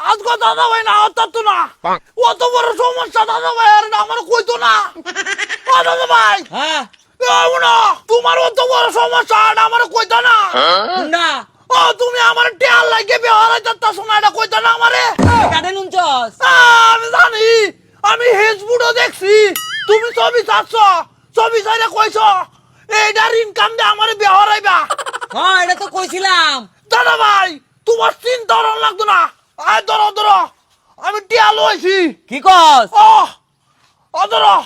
আজকে দাদা ভাই না হতো তো না অত বড় সমস্যা দাদা ভাই আর আমার কইতো না ও দাদা ভাই হ্যাঁ না তোমার অত বড় সমস্যা আর আমার কইতো না না ও তুমি আমার টেয়ার লাগে বেহারা যাত্রা সময় এটা কইতো না আমারে কাটে নুনছস আমি জানি আমি হেজবুডও দেখছি তুমি ছবি চাচ্ছ ছবি চাইলে কইছ এইটার ইনকাম দিয়ে আমার বেহারাইবা হ্যাঁ এটা তো কইছিলাম দাদা ভাই তোমার চিন্তা লাগতো না আয় ধরো ধরো আমি টিয়া লইছি কি কস ও ধরো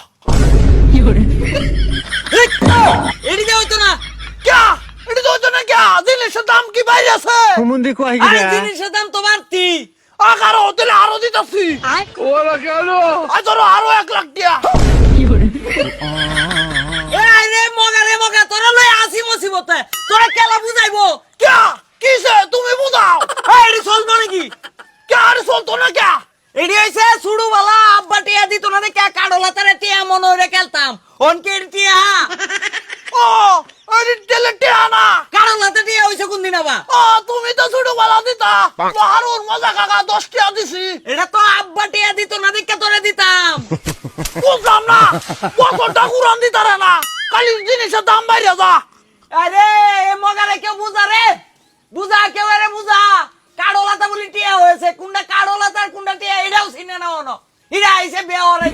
এদিকে হইতো না ক্যা এটা তো হচ্ছে না ক্যা জিনিসের দাম কি বাইরে আছে হুমুন্দি কয় আরে গিরা জিনিসের দাম তো বাড়তি আরো হোটেলে আরো দিতেছি ওরা কেন আয় ধরো আরো 1 লাখ টিয়া এই রে মগা তোরা লই আসি মুসিবতে তোরা কেলা বুঝাইবো ক্যা কিসে তুমি বুঝাও এই এডি চলবো নাকি ক্যা আরে চলতো না ক্যা এডি হইছে সুড়ুবালা আব্বা টিয়া দিত না কে কাডলা তারে টিয়া মন হইরে খেলতাম অনকে টিয়া ও আরে টেলে টিয়া না কাডলা তে টিয়া হইছে কোন দিন আবা ও তুমি তো ছোট বেলা দিতা হারুর মজা কাকা 10 টিয়া দিছি এটা তো আব্বা টিয়া দিত না কে তোরে দিতাম বুঝলাম না কতটা কুরান দিতারে না খালি জিনিসের দাম বাইরে যা আরে এ মগারে কেউ বুঝা রে বুঝা কেউ রে বুঝা কাডলাতা বলি টিয়া হয়েছে কোনটা কাডলাতার কোনটা টিয়া এটাও চিনে না অন ইরা আইছে বেওরে